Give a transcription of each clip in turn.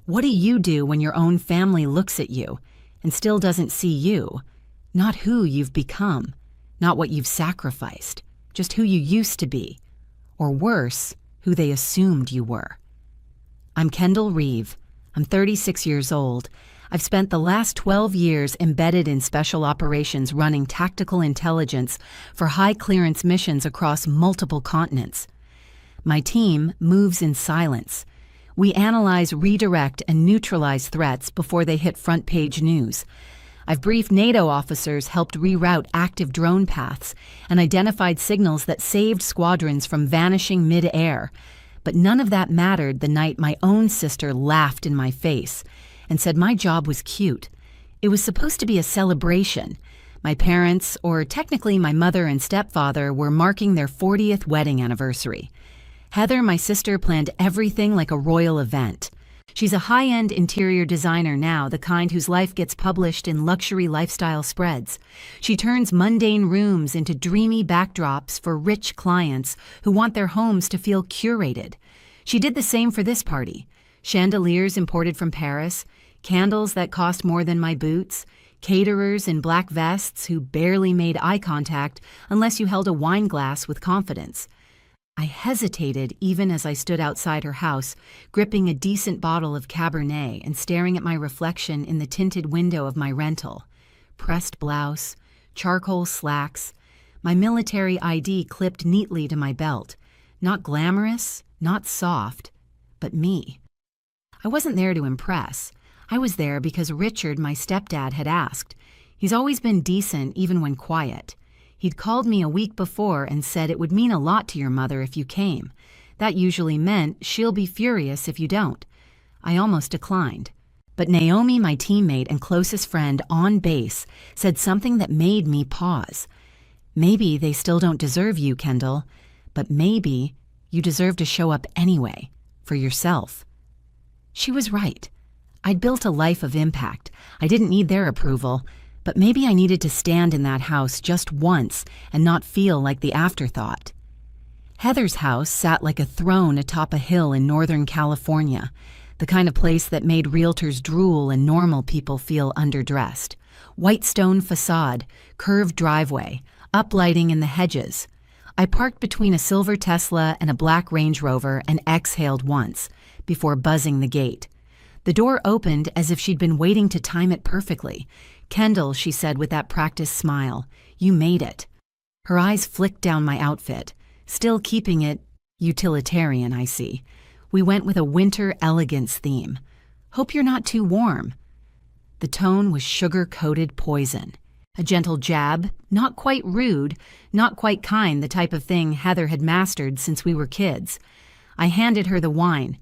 What do you do when your own family looks at you and still doesn't see you? Not who you've become, not what you've sacrificed, just who you used to be, or worse, who they assumed you were. I'm Kendall Reeve. I'm 36 years old. I've spent the last 12 years embedded in special operations running tactical intelligence for high-clearance missions across multiple continents. My team moves in silence. We analyze, redirect, and neutralize threats before they hit front-page news. I've briefed NATO officers, helped reroute active drone paths, and identified signals that saved squadrons from vanishing mid-air. But none of that mattered the night my own sister laughed in my face and said my job was cute. It was supposed to be a celebration. My parents, or technically my mother and stepfather, were marking their 40th wedding anniversary. Heather, my sister, planned everything like a royal event. She's a high-end interior designer now, the kind whose life gets published in luxury lifestyle spreads. She turns mundane rooms into dreamy backdrops for rich clients who want their homes to feel curated. She did the same for this party. Chandeliers imported from Paris, candles that cost more than my boots, caterers in black vests who barely made eye contact unless you held a wine glass with confidence. I hesitated even as I stood outside her house, gripping a decent bottle of Cabernet and staring at my reflection in the tinted window of my rental. Pressed blouse, charcoal slacks, my military ID clipped neatly to my belt. Not glamorous, not soft, but me. I wasn't there to impress. I was there because Richard, my stepdad, had asked. He's always been decent even when quiet. He'd called me a week before and said it would mean a lot to your mother if you came. That usually meant she'll be furious if you don't. I almost declined. But Naomi, my teammate and closest friend on base, said something that made me pause. Maybe they still don't deserve you, Kendall, but maybe you deserve to show up anyway, for yourself. She was right. I'd built a life of impact. I didn't need their approval. But maybe I needed to stand in that house just once and not feel like the afterthought. Heather's house sat like a throne atop a hill in Northern California, the kind of place that made realtors drool and normal people feel underdressed. White stone facade, curved driveway, uplighting in the hedges. I parked between a silver Tesla and a black Range Rover and exhaled once before buzzing the gate. The door opened as if she'd been waiting to time it perfectly. "Kendall," she said with that practiced smile, "you made it." Her eyes flicked down my outfit, still keeping it utilitarian, I see. We went with a winter elegance theme. "Hope you're not too warm." The tone was sugar-coated poison. A gentle jab, not quite rude, not quite kind, the type of thing Heather had mastered since we were kids. I handed her the wine,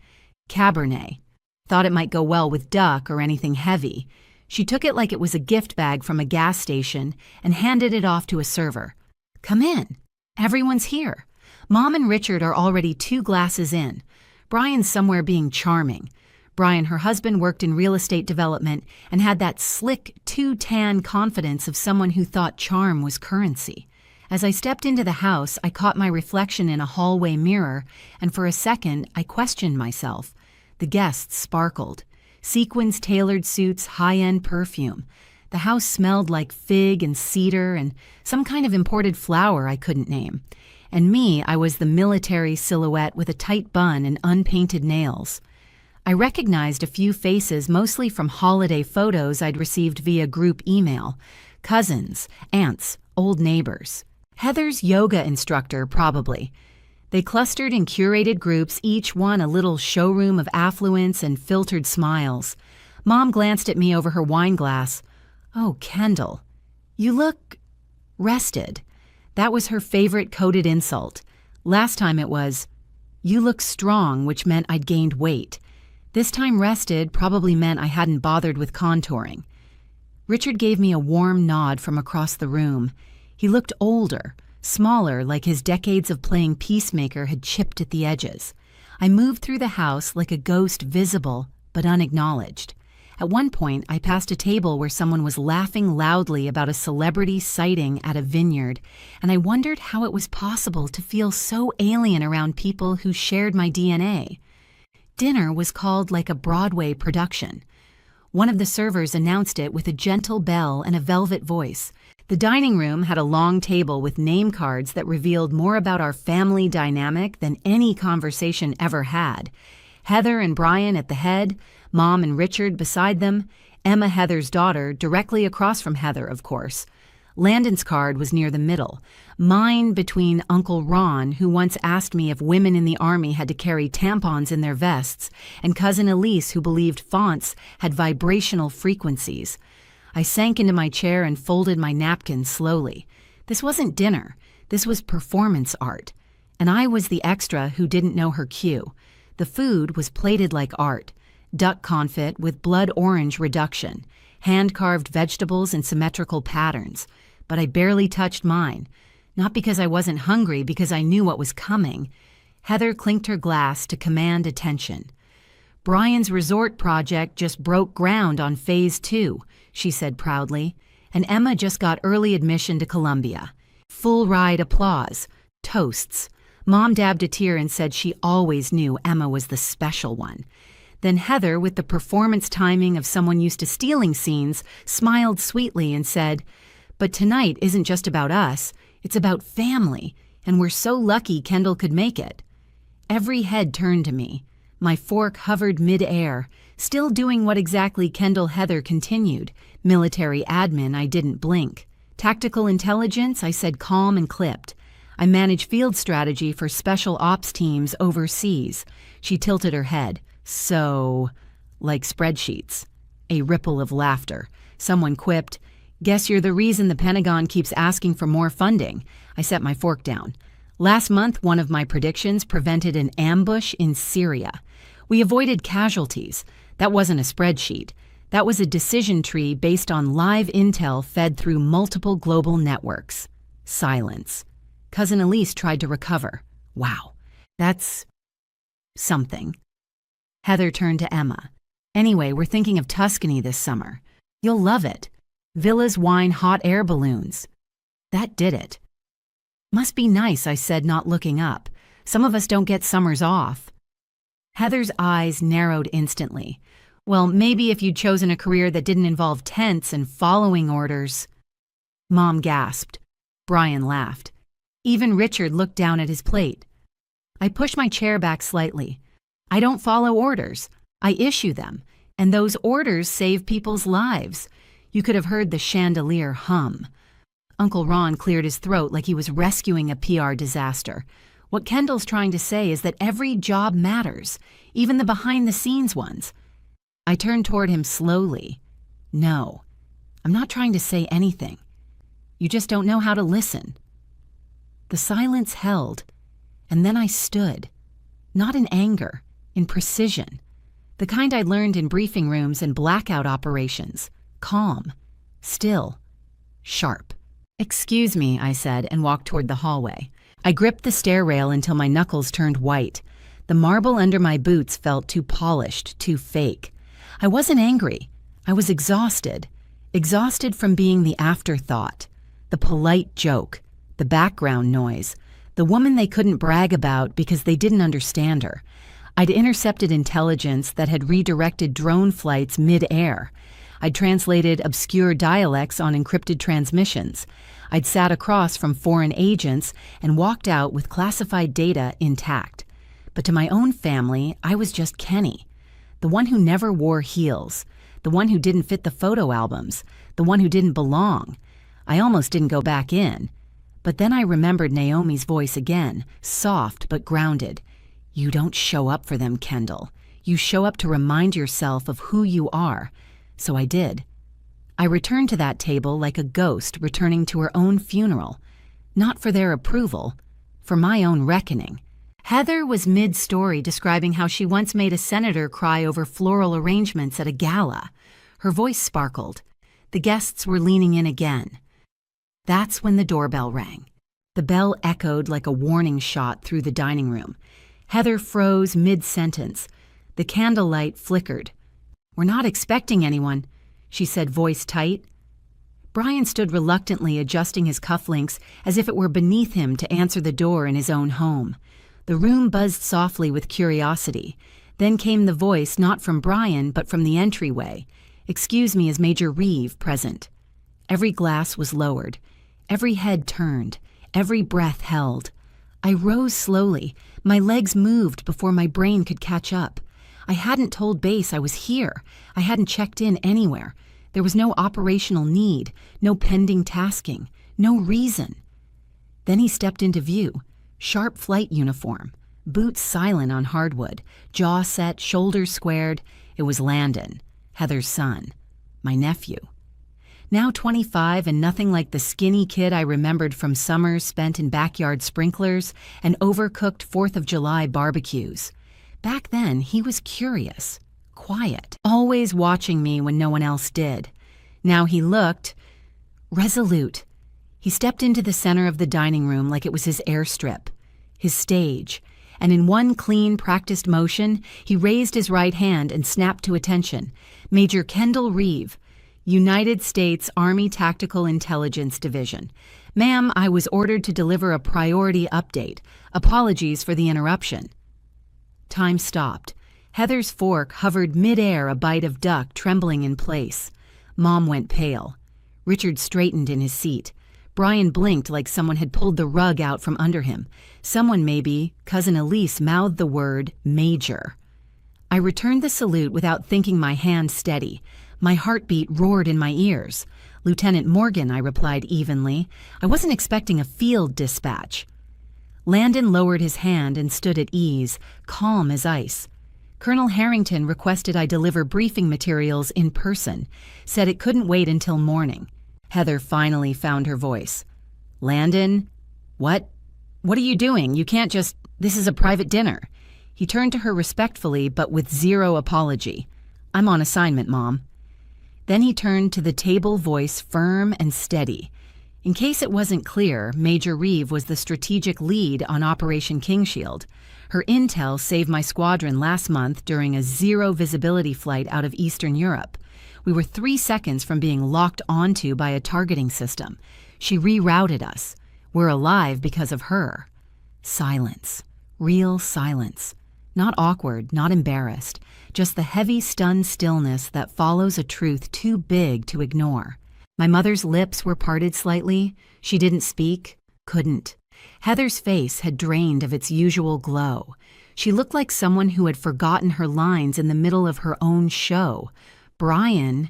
Cabernet. Thought it might go well with duck or anything heavy. She took it like it was a gift bag from a gas station and handed it off to a server. "Come in. Everyone's here. Mom and Richard are already 2 glasses in. Brian's somewhere being charming. Brian, her husband, worked in real estate development and had that slick, too-tan confidence of someone who thought charm was currency. As I stepped into the house, I caught my reflection in a hallway mirror, and for a second, I questioned myself. The guests sparkled. Sequins, tailored suits, high-end perfume. The house smelled like fig and cedar and some kind of imported flower I couldn't name. And me, I was the military silhouette with a tight bun and unpainted nails. I recognized a few faces, mostly from holiday photos I'd received via group email. Cousins, aunts, old neighbors. Heather's yoga instructor, probably. They clustered in curated groups, each one a little showroom of affluence and filtered smiles. Mom glanced at me over her wine glass. "Oh, Kendall, you look rested." That was her favorite coded insult. Last time it was, "You look strong," which meant I'd gained weight. This time rested probably meant I hadn't bothered with contouring. Richard gave me a warm nod from across the room. He looked older. Smaller, like his decades of playing peacemaker had chipped at the edges. I moved through the house like a ghost, visible but unacknowledged. At one point, I passed a table where someone was laughing loudly about a celebrity sighting at a vineyard, and I wondered how it was possible to feel so alien around people who shared my DNA. Dinner was called like a Broadway production. One of the servers announced it with a gentle bell and a velvet voice. The dining room had a long table with name cards that revealed more about our family dynamic than any conversation ever had. Heather and Brian at the head, Mom and Richard beside them, Emma, Heather's daughter, directly across from Heather, of course. Landon's card was near the middle, mine between Uncle Ron, who once asked me if women in the Army had to carry tampons in their vests, and Cousin Elise, who believed fonts had vibrational frequencies. I sank into my chair and folded my napkin slowly. This wasn't dinner. This was performance art. And I was the extra who didn't know her cue. The food was plated like art. Duck confit with blood orange reduction, hand-carved vegetables in symmetrical patterns. But I barely touched mine. Not because I wasn't hungry, because I knew what was coming. Heather clinked her glass to command attention. Brian's resort project just broke ground on Phase 2, she said proudly, and Emma just got early admission to Columbia. Full ride applause, toasts. Mom dabbed a tear and said she always knew Emma was the special one. Then Heather, with the performance timing of someone used to stealing scenes, smiled sweetly and said, "But tonight isn't just about us, it's about family, and we're so lucky Kendall could make it." Every head turned to me. My fork hovered mid-air, still doing what exactly Kendall Heather continued. Military admin, I didn't blink. Tactical intelligence, I said calm and clipped. I manage field strategy for special ops teams overseas. She tilted her head. So, like spreadsheets. A ripple of laughter. Someone quipped, "Guess you're the reason the Pentagon keeps asking for more funding." I set my fork down. Last month, one of my predictions prevented an ambush in Syria. We avoided casualties. That wasn't a spreadsheet. That was a decision tree based on live intel fed through multiple global networks. Silence. Cousin Elise tried to recover. Wow, that's something. Heather turned to Emma. "Anyway, we're thinking of Tuscany this summer. You'll love it. Villas, wine, hot air balloons." That did it. "Must be nice," I said, not looking up. "Some of us don't get summers off." Heather's eyes narrowed instantly. "Well, maybe if you'd chosen a career that didn't involve tents and following orders." Mom gasped. Brian laughed. Even Richard looked down at his plate. I pushed my chair back slightly. "I don't follow orders. I issue them, and those orders save people's lives." You could have heard the chandelier hum. Uncle Ron cleared his throat like he was rescuing a PR disaster. What Kendall's trying to say is that every job matters, even the behind-the-scenes ones. I turned toward him slowly. "No, I'm not trying to say anything. You just don't know how to listen." The silence held, and then I stood. Not in anger, in precision. The kind I learned in briefing rooms and blackout operations. Calm, still, sharp. "Excuse me," I said, and walked toward the hallway. I gripped the stair rail until my knuckles turned white. The marble under my boots felt too polished, too fake. I wasn't angry. I was exhausted. Exhausted from being the afterthought, the polite joke, the background noise, the woman they couldn't brag about because they didn't understand her. I'd intercepted intelligence that had redirected drone flights mid-air. I'd translated obscure dialects on encrypted transmissions. I'd sat across from foreign agents and walked out with classified data intact. But to my own family, I was just Kenny, the one who never wore heels, the one who didn't fit the photo albums, the one who didn't belong. I almost didn't go back in. But then I remembered Naomi's voice again, soft but grounded. "You don't show up for them, Kendall. You show up to remind yourself of who you are." So I did. I returned to that table like a ghost returning to her own funeral. Not for their approval, for my own reckoning. Heather was mid-story describing how she once made a senator cry over floral arrangements at a gala. Her voice sparkled. The guests were leaning in again. That's when the doorbell rang. The bell echoed like a warning shot through the dining room. Heather froze mid-sentence. The candlelight flickered. "We're not expecting anyone," she said, voice tight. Brian stood reluctantly adjusting his cufflinks as if it were beneath him to answer the door in his own home. The room buzzed softly with curiosity. Then came the voice not from Brian, but from the entryway. "Excuse me, is Major Reeve present?" Every glass was lowered. Every head turned. Every breath held. I rose slowly. My legs moved before my brain could catch up. I hadn't told base I was here. I hadn't checked in anywhere. There was no operational need, no pending tasking, no reason. Then he stepped into view. Sharp flight uniform, boots silent on hardwood, jaw set, shoulders squared. It was Landon, Heather's son, my nephew. Now 25 and nothing like the skinny kid I remembered from summers spent in backyard sprinklers and overcooked 4th of July barbecues. Back then, he was curious, quiet, always watching me when no one else did. Now he looked resolute. He stepped into the center of the dining room like it was his airstrip, his stage, and in one clean, practiced motion, he raised his right hand and snapped to attention. "Major Kendall Reeve, United States Army Tactical Intelligence Division. Ma'am, I was ordered to deliver a priority update. Apologies for the interruption." Time stopped. Heather's fork hovered mid-air, a bite of duck trembling in place. Mom went pale. Richard straightened in his seat. Brian blinked like someone had pulled the rug out from under him. Someone, maybe, Cousin Elise, mouthed the word Major. I returned the salute without thinking, my hand steady. My heartbeat roared in my ears. "Lieutenant Morgan," I replied evenly. I wasn't expecting a field dispatch. Landon lowered his hand and stood at ease, calm as ice. Colonel Harrington requested I deliver briefing materials in person, said it couldn't wait until morning. Heather finally found her voice. "Landon? What? What are you doing? You can't just... This is a private dinner." He turned to her respectfully, but with zero apology. "I'm on assignment, Mom." Then he turned to the table, voice firm and steady. In case it wasn't clear, Major Reeve was the strategic lead on Operation Kingshield. Her intel saved my squadron last month during a zero-visibility flight out of Eastern Europe. We were 3 seconds from being locked onto by a targeting system. She rerouted us. We're alive because of her. Silence. Real silence. Not awkward, not embarrassed. Just the heavy, stunned stillness that follows a truth too big to ignore. My mother's lips were parted slightly. She didn't speak, couldn't. Heather's face had drained of its usual glow. She looked like someone who had forgotten her lines in the middle of her own show. Brian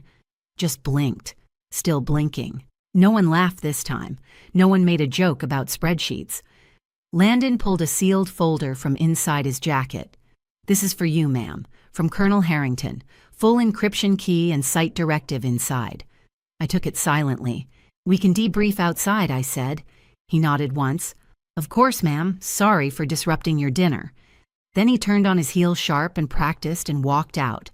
just blinked, still blinking. No one laughed this time. No one made a joke about spreadsheets. Landon pulled a sealed folder from inside his jacket. "This is for you, ma'am, from Colonel Harrington. Full encryption key and site directive inside." I took it silently. "We can debrief outside," I said. He nodded once. "Of course, ma'am. Sorry for disrupting your dinner." Then he turned on his heel sharp and practiced and walked out.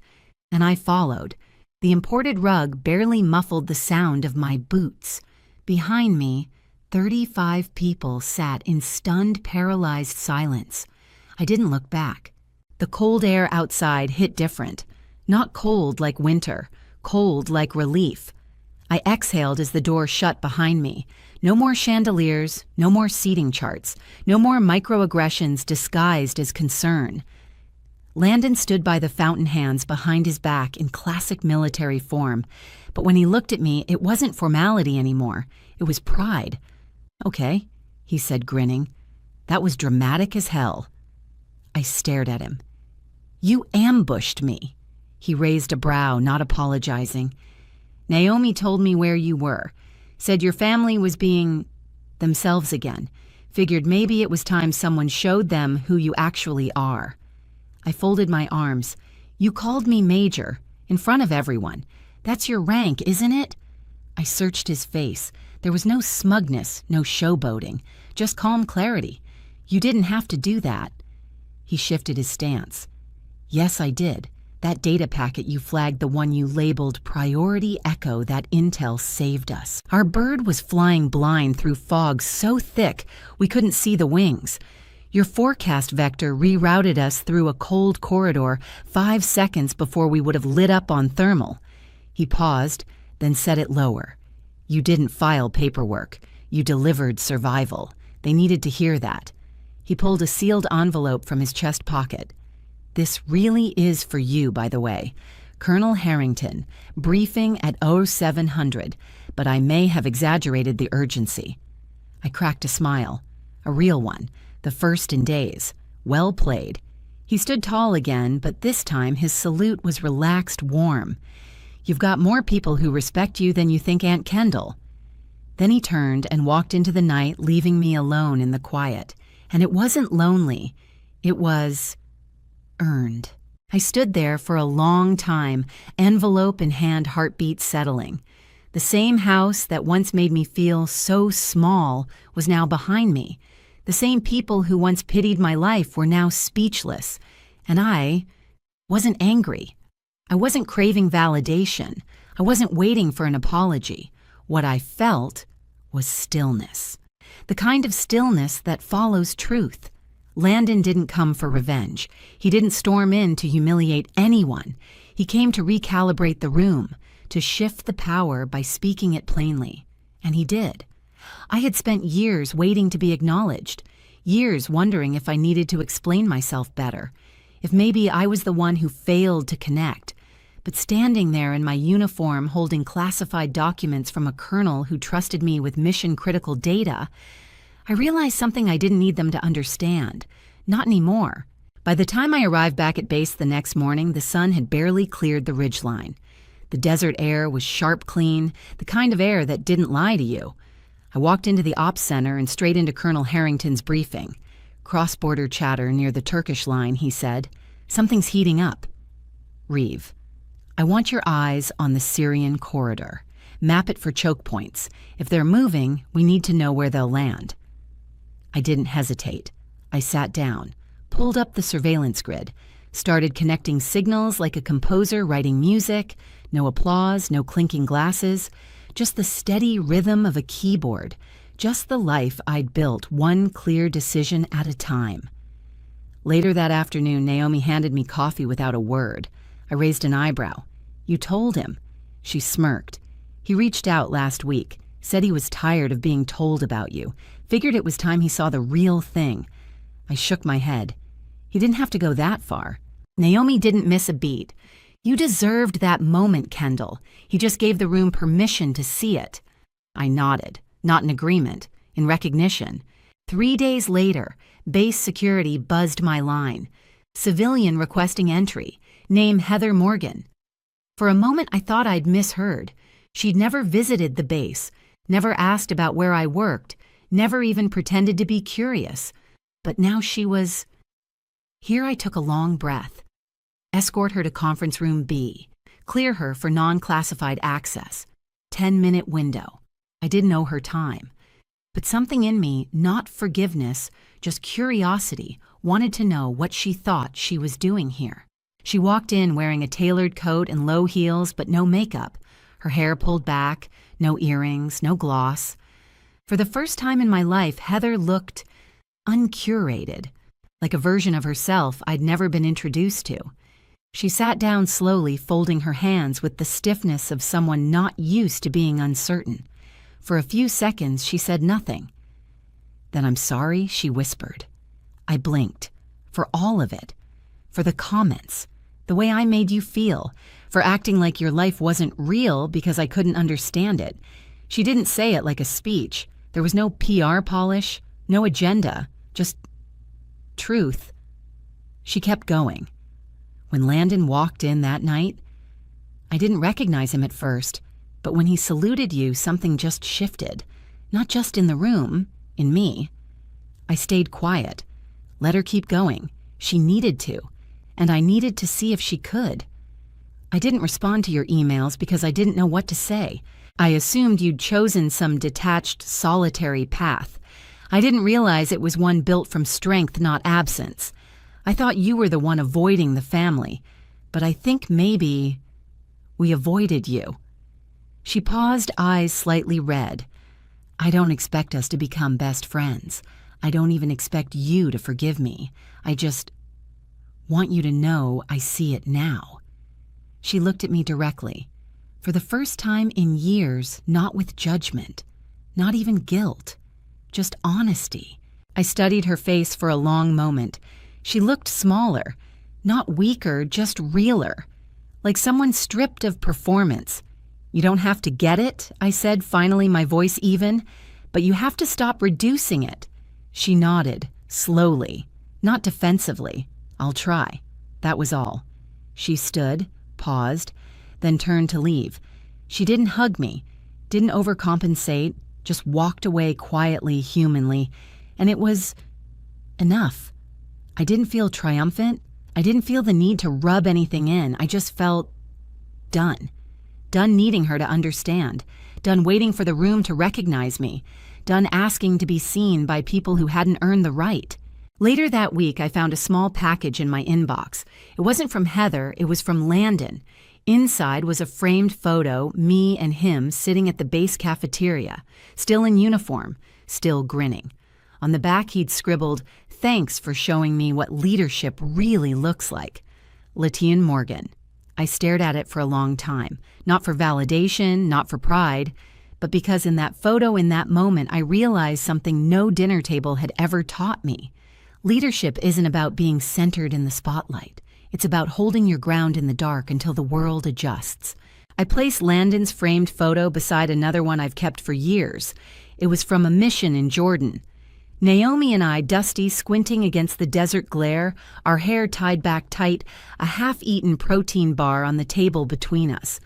And I followed. The imported rug barely muffled the sound of my boots. Behind me, 35 people sat in stunned, paralyzed silence. I didn't look back. The cold air outside hit different. Not cold like winter, cold like relief. I exhaled as the door shut behind me. No more chandeliers, no more seating charts, no more microaggressions disguised as concern. Landon stood by the fountain hands behind his back in classic military form, but when he looked at me, it wasn't formality anymore. It was pride. "Okay," he said, grinning. "That was dramatic as hell." I stared at him. "You ambushed me." He raised a brow, not apologizing. "Naomi told me where you were. Said your family was being themselves again. Figured maybe it was time someone showed them who you actually are." I folded my arms. "You called me Major, in front of everyone. That's your rank, isn't it?" I searched his face. There was no smugness, no showboating, just calm clarity. "You didn't have to do that." He shifted his stance. "Yes, I did. That data packet you flagged, the one you labeled Priority Echo, that intel saved us. Our bird was flying blind through fog so thick we couldn't see the wings. Your forecast vector rerouted us through a cold corridor 5 seconds before we would have lit up on thermal." He paused, then said it lower. "You didn't file paperwork. You delivered survival. They needed to hear that." He pulled a sealed envelope from his chest pocket. This really is for you, by the way. Colonel Harrington, briefing at 0700, but I may have exaggerated the urgency. I cracked a smile, a real one, the first in days. Well played. He stood tall again, but this time his salute was relaxed warm. You've got more people who respect you than you think, Aunt Kendall. Then he turned and walked into the night, leaving me alone in the quiet. And it wasn't lonely. It was earned. I stood there for a long time, envelope in hand, heartbeat settling. The same house that once made me feel so small was now behind me. The same people who once pitied my life were now speechless. And I wasn't angry. I wasn't craving validation. I wasn't waiting for an apology. What I felt was stillness. The kind of stillness that follows truth. Landon didn't come for revenge. He didn't storm in to humiliate anyone. He came to recalibrate the room, to shift the power by speaking it plainly. And he did. I had spent years waiting to be acknowledged, years wondering if I needed to explain myself better, if maybe I was the one who failed to connect. But standing there in my uniform holding classified documents from a colonel who trusted me with mission-critical data, I realized something I didn't need them to understand. Not anymore. By the time I arrived back at base the next morning, the sun had barely cleared the ridgeline. The desert air was sharp clean, the kind of air that didn't lie to you. I walked into the ops center and straight into Colonel Harrington's briefing. Cross-border chatter near the Turkish line, he said. Something's heating up. Reeve, I want your eyes on the Syrian corridor. Map it for choke points. If they're moving, we need to know where they'll land. I didn't hesitate. I sat down, pulled up the surveillance grid, started connecting signals like a composer writing music, no applause, no clinking glasses, just the steady rhythm of a keyboard, just the life I'd built one clear decision at a time. Later that afternoon, Naomi handed me coffee without a word. I raised an eyebrow. You told him. She smirked. He reached out last week, said he was tired of being told about you, figured it was time he saw the real thing. I shook my head. He didn't have to go that far. Naomi didn't miss a beat. You deserved that moment, Kendall. He just gave the room permission to see it. I nodded, not in agreement, in recognition. 3 days later, base security buzzed my line. Civilian requesting entry. Name Heather Morgan. For a moment, I thought I'd misheard. She'd never visited the base, never asked about where I worked, never even pretended to be curious. But now she was... Here I took a long breath. Escort her to conference room B. Clear her for non-classified access. 10-minute window. I didn't owe her time. But something in me, not forgiveness, just curiosity, wanted to know what she thought she was doing here. She walked in wearing a tailored coat and low heels, but no makeup. Her hair pulled back, no earrings, no gloss. For the first time in my life, Heather looked uncurated, like a version of herself I'd never been introduced to. She sat down slowly, folding her hands with the stiffness of someone not used to being uncertain. For a few seconds, she said nothing. Then I'm sorry, she whispered. I blinked. For all of it. For the comments. The way I made you feel. For acting like your life wasn't real because I couldn't understand it. She didn't say it like a speech. There was no PR polish, no agenda, just truth. She kept going. When Landon walked in that night, I didn't recognize him at first, but when he saluted you, something just shifted. Not just in the room, in me. I stayed quiet, let her keep going. She needed to, and I needed to see if she could. I didn't respond to your emails because I didn't know what to say. I assumed you'd chosen some detached, solitary path. I didn't realize it was one built from strength, not absence. I thought you were the one avoiding the family, but I think maybe we avoided you. She paused, eyes slightly red. I don't expect us to become best friends. I don't even expect you to forgive me. I just want you to know I see it now. She looked at me directly. For the first time in years, not with judgment, not even guilt, just honesty. I studied her face for a long moment. She looked smaller. Not weaker, just realer. Like someone stripped of performance. You don't have to get it, I said, finally, my voice even, but you have to stop reducing it. She nodded, slowly, not defensively. I'll try. That was all. She stood, paused, then turned to leave. She didn't hug me, didn't overcompensate, just walked away quietly, humanly, and it was enough. I didn't feel triumphant. I didn't feel the need to rub anything in. I just felt done. Done needing her to understand. Done waiting for the room to recognize me. Done asking to be seen by people who hadn't earned the right. Later that week, I found a small package in my inbox. It wasn't from Heather, it was from Landon. Inside was a framed photo, me and him sitting at the base cafeteria, still in uniform, still grinning. On the back he'd scribbled, "Thanks for showing me what leadership really looks like. Latian Morgan." I stared at it for a long time, not for validation, not for pride, but because in that photo, in that moment, I realized something no dinner table had ever taught me. Leadership isn't about being centered in the spotlight. It's about holding your ground in the dark until the world adjusts. I placed Landon's framed photo beside another one I've kept for years. It was from a mission in Jordan. Naomi and I, dusty, squinting against the desert glare, our hair tied back tight, a half-eaten protein bar on the table between us.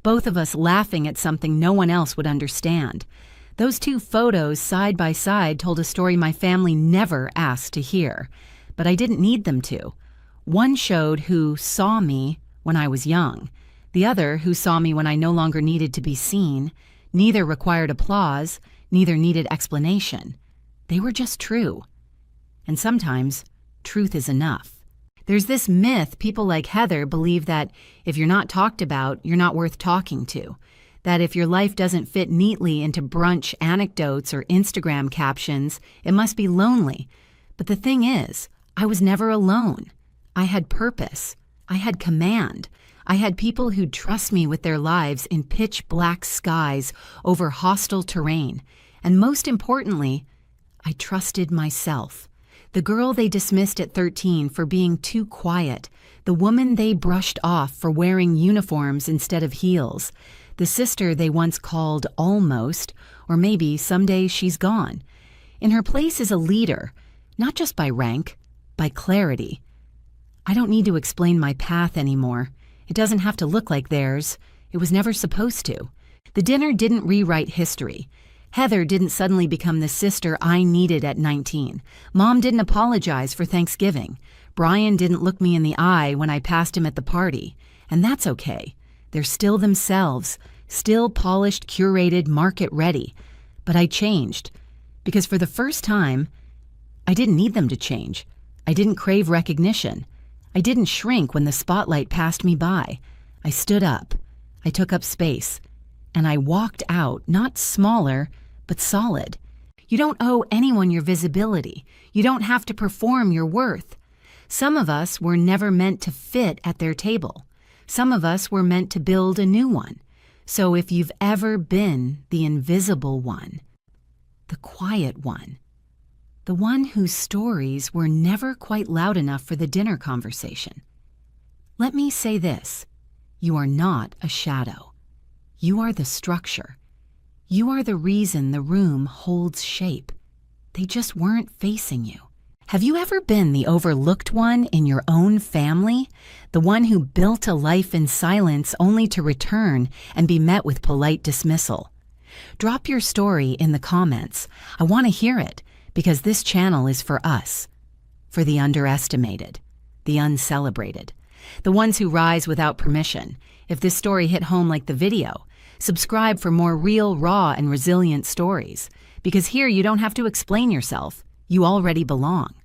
Both of us laughing at something no one else would understand. Those two photos, side by side, told a story my family never asked to hear. But I didn't need them to. One showed who saw me when I was young. The other who saw me when I no longer needed to be seen. Neither required applause, neither needed explanation. They were just true. And sometimes, truth is enough. There's this myth people like Heather believe that if you're not talked about, you're not worth talking to. That if your life doesn't fit neatly into brunch anecdotes or Instagram captions, it must be lonely. But the thing is, I was never alone. I had purpose. I had command. I had people who'd trust me with their lives in pitch black skies over hostile terrain. And most importantly, I trusted myself. The girl they dismissed at 13 for being too quiet. The woman they brushed off for wearing uniforms instead of heels. The sister they once called almost, or maybe someday she's gone. In her place is a leader, not just by rank, by clarity. I don't need to explain my path anymore. It doesn't have to look like theirs. It was never supposed to. The dinner didn't rewrite history. Heather didn't suddenly become the sister I needed at 19. Mom didn't apologize for Thanksgiving. Brian didn't look me in the eye when I passed him at the party. And that's okay. They're still themselves, still polished, curated, market-ready. But I changed. Because for the first time, I didn't need them to change. I didn't crave recognition. I didn't shrink when the spotlight passed me by. I stood up. I took up space. And I walked out, not smaller, but solid. You don't owe anyone your visibility. You don't have to perform your worth. Some of us were never meant to fit at their table. Some of us were meant to build a new one. So if you've ever been the invisible one, the quiet one, the one whose stories were never quite loud enough for the dinner conversation, let me say this: you are not a shadow. You are the structure. You are the reason the room holds shape. They just weren't facing you. Have you ever been the overlooked one in your own family? The one who built a life in silence only to return and be met with polite dismissal? Drop your story in the comments. I want to hear it, because this channel is for us. For the underestimated, the uncelebrated, the ones who rise without permission. If this story hit home like the video, subscribe for more real, raw, and resilient stories. Because here you don't have to explain yourself. You already belong.